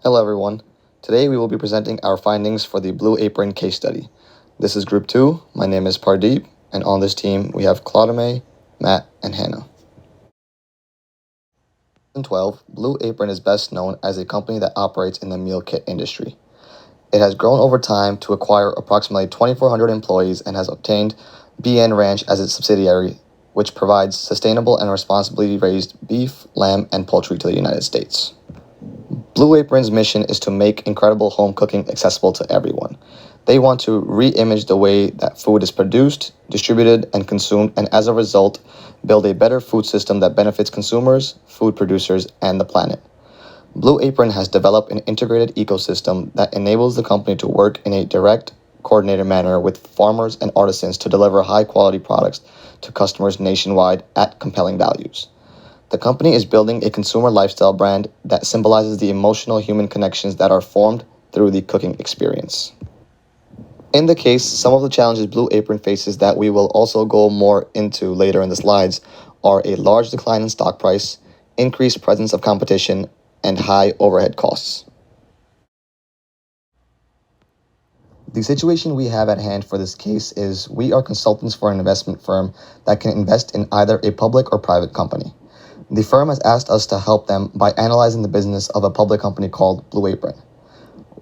Hello everyone. Today we will be presenting our findings for the Blue Apron case study. This is Group 2. My name is Pardeep, and on this team we have Claudine, Matt, and Hannah. In 2012, Blue Apron is best known as a company that operates in the meal kit industry. It has grown over time to acquire approximately 2,400 employees and has obtained BN Ranch as its subsidiary, which provides sustainable and responsibly raised beef, lamb, and poultry to the United States. Blue Apron's mission is to make incredible home cooking accessible to everyone. They want to re-image the way that food is produced, distributed, and consumed, and as a result, build a better food system that benefits consumers, food producers, and the planet. Blue Apron has developed an integrated ecosystem that enables the company to work in a direct, coordinated manner with farmers and artisans to deliver high-quality products to customers nationwide at compelling values. The company is building a consumer lifestyle brand that symbolizes the emotional human connections that are formed through the cooking experience. In the case, some of the challenges Blue Apron faces that we will also go more into later in the slides are a large decline in stock price, increased presence of competition, and high overhead costs. The situation we have at hand for this case is we are consultants for an investment firm that can invest in either a public or private company. The firm has asked us to help them by analyzing the business of a public company called Blue Apron.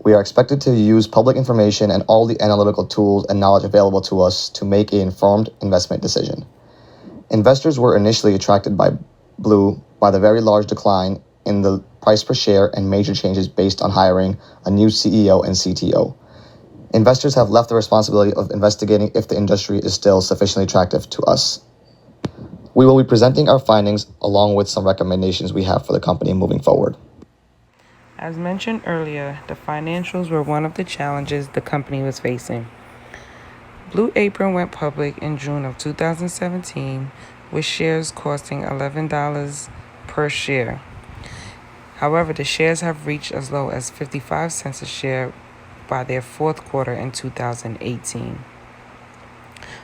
We are expected to use public information and all the analytical tools and knowledge available to us to make an informed investment decision. Investors were initially attracted by Blue by the very large decline in the price per share and major changes based on hiring a new CEO and CTO. Investors have left the responsibility of investigating if the industry is still sufficiently attractive to us. We will be presenting our findings along with some recommendations we have for the company moving forward. As mentioned earlier, the financials were one of the challenges the company was facing. Blue Apron went public in June of 2017 with shares costing $11 per share. However, the shares have reached as low as 55 cents a share by their fourth quarter in 2018.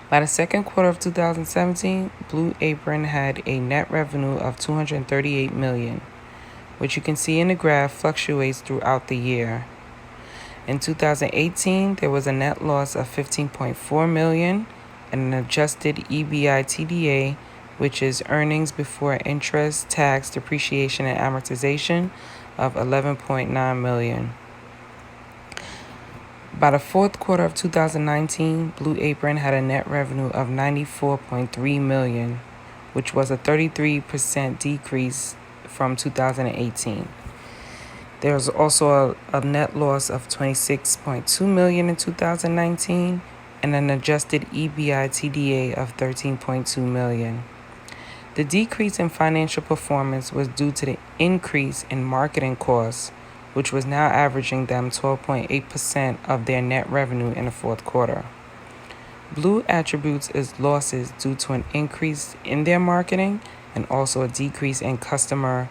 By the second quarter of 2017, Blue Apron had a net revenue of $238 million, which you can see in the graph fluctuates throughout the year. In 2018, there was a net loss of $15.4 million and an adjusted EBITDA, which is earnings before interest, tax, depreciation, and amortization, of $11.9 million. By the fourth quarter of 2019, Blue Apron had a net revenue of $94.3 million, which was a 33% decrease from 2018. There was also a net loss of $26.2 million in 2019 and an adjusted EBITDA of $13.2 million. The decrease in financial performance was due to the increase in marketing costs, which was now averaging them 12.8% of their net revenue in the fourth quarter. Blue attributes its losses due to an increase in their marketing and also a decrease in customer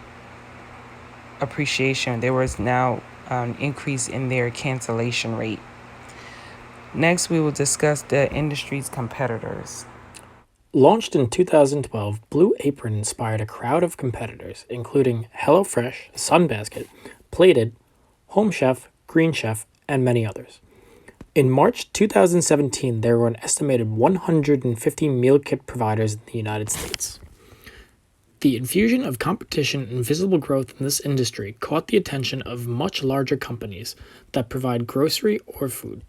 appreciation. There was now an increase in their cancellation rate. Next, we will discuss the industry's competitors. Launched in 2012, Blue Apron inspired a crowd of competitors, including HelloFresh, Sunbasket, Plated, Home Chef, Green Chef, and many others. In March 2017, there were an estimated 150 meal kit providers in the United States. The infusion of competition and visible growth in this industry caught the attention of much larger companies that provide grocery or food.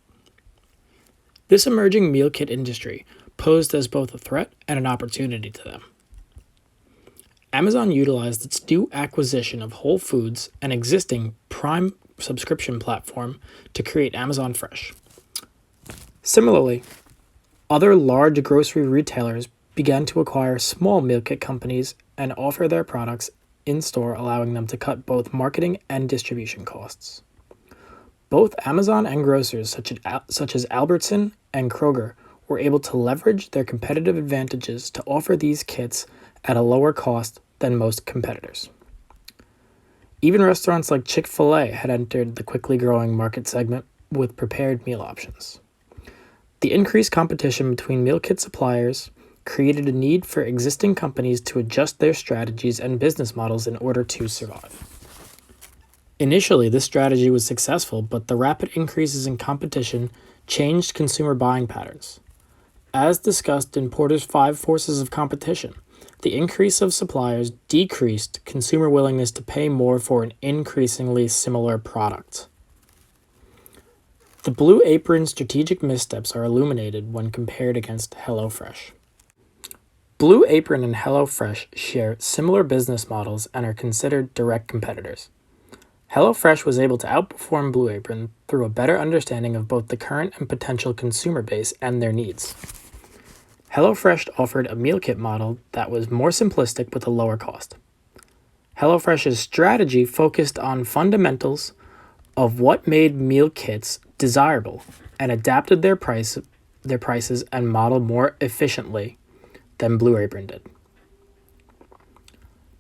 This emerging meal kit industry posed as both a threat and an opportunity to them. Amazon utilized its new acquisition of Whole Foods, an existing Prime subscription platform, to create Amazon Fresh. Similarly, other large grocery retailers began to acquire small meal kit companies and offer their products in-store, allowing them to cut both marketing and distribution costs. Both Amazon and grocers such as Albertson and Kroger were able to leverage their competitive advantages to offer these kits at a lower cost than most competitors. Even restaurants like Chick-fil-A had entered the quickly growing market segment with prepared meal options. The increased competition between meal kit suppliers created a need for existing companies to adjust their strategies and business models in order to survive. Initially, this strategy was successful, but the rapid increases in competition changed consumer buying patterns. As discussed in Porter's 5 Forces of Competition, the increase of suppliers decreased consumer willingness to pay more for an increasingly similar product. The Blue Apron strategic missteps are illuminated when compared against HelloFresh. Blue Apron and HelloFresh share similar business models and are considered direct competitors. HelloFresh was able to outperform Blue Apron through a better understanding of both the current and potential consumer base and their needs. HelloFresh offered a meal kit model that was more simplistic with a lower cost. HelloFresh's strategy focused on fundamentals of what made meal kits desirable and adapted their prices and model more efficiently than Blue Apron did.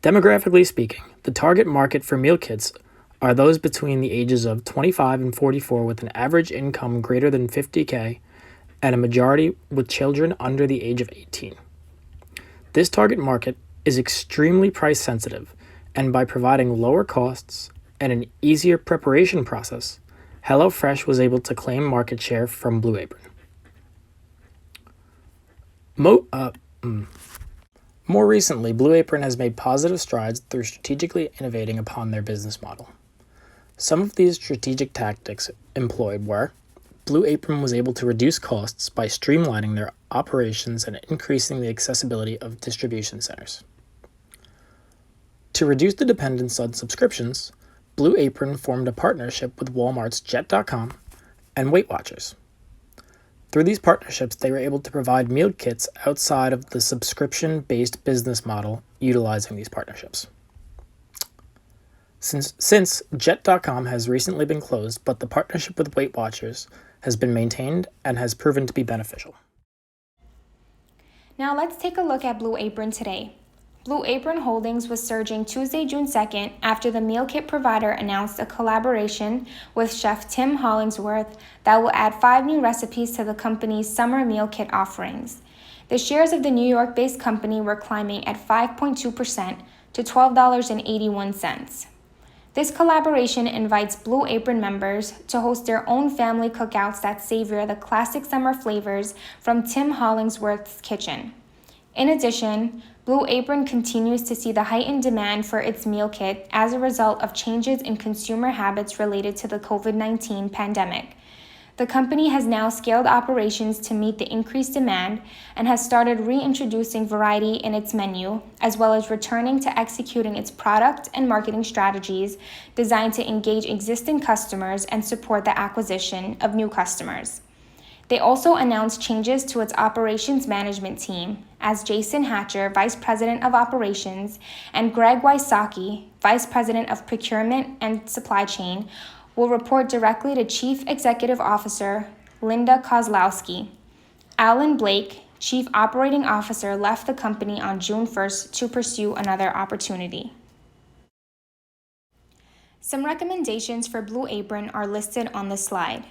Demographically speaking, the target market for meal kits are those between the ages of 25 and 44 with an average income greater than $50K and a majority with children under the age of 18. This target market is extremely price sensitive, and by providing lower costs and an easier preparation process, HelloFresh was able to claim market share from Blue Apron. More recently, Blue Apron has made positive strides through strategically innovating upon their business model. Some of these strategic tactics employed were: Blue Apron was able to reduce costs by streamlining their operations and increasing the accessibility of distribution centers. To reduce the dependence on subscriptions, Blue Apron formed a partnership with Walmart's Jet.com and Weight Watchers. Through these partnerships, they were able to provide meal kits outside of the subscription-based business model utilizing these partnerships. Since Jet.com has recently been closed, but the partnership with Weight Watchers has been maintained and has proven to be beneficial. Now let's take a look at Blue Apron today. Blue Apron Holdings was surging Tuesday, June 2nd after the meal kit provider announced a collaboration with chef Tim Hollingsworth that will add 5 new recipes to the company's summer meal kit offerings. The shares of the New York-based company were climbing at 5.2% to $12.81. This collaboration invites Blue Apron members to host their own family cookouts that savor the classic summer flavors from Tim Hollingsworth's kitchen. In addition, Blue Apron continues to see the heightened demand for its meal kit as a result of changes in consumer habits related to the COVID-19 pandemic. The company has now scaled operations to meet the increased demand and has started reintroducing variety in its menu, as well as returning to executing its product and marketing strategies designed to engage existing customers and support the acquisition of new customers. They also announced changes to its operations management team, as Jason Hatcher, Vice President of Operations, and Greg Wysocki, Vice President of Procurement and Supply Chain, will report directly to Chief Executive Officer Linda Kozlowski. Alan Blake, Chief Operating Officer, left the company on June 1st to pursue another opportunity. Some recommendations for Blue Apron are listed on the slide.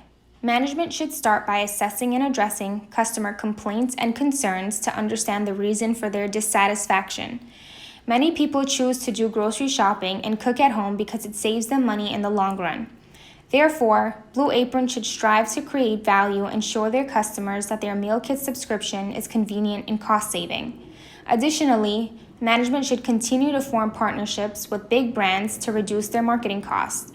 Management should start by assessing and addressing customer complaints and concerns to understand the reason for their dissatisfaction. Many people choose to do grocery shopping and cook at home because it saves them money in the long run. Therefore, Blue Apron should strive to create value and show their customers that their meal kit subscription is convenient and cost-saving. Additionally, management should continue to form partnerships with big brands to reduce their marketing costs.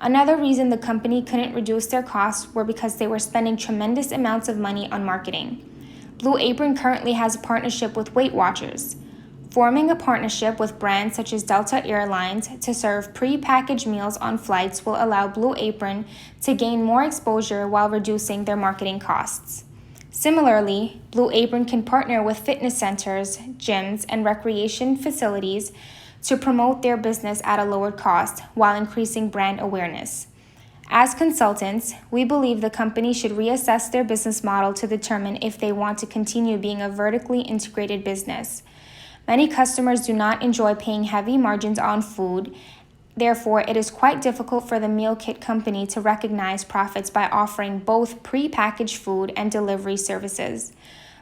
Another reason the company couldn't reduce their costs were because they were spending tremendous amounts of money on marketing. Blue Apron currently has a partnership with Weight Watchers. Forming a partnership with brands such as Delta Airlines to serve pre-packaged meals on flights will allow Blue Apron to gain more exposure while reducing their marketing costs. Similarly, Blue Apron can partner with fitness centers, gyms, and recreation facilities to promote their business at a lower cost while increasing brand awareness. As consultants, we believe the company should reassess their business model to determine if they want to continue being a vertically integrated business. Many customers do not enjoy paying heavy margins on food. Therefore, it is quite difficult for the meal kit company to recognize profits by offering both pre-packaged food and delivery services.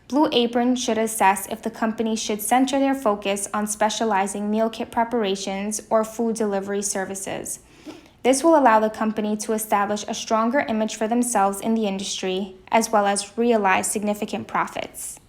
Blue Apron should assess if the company should center their focus on specializing meal kit preparations or food delivery services. This will allow the company to establish a stronger image for themselves in the industry, as well as realize significant profits.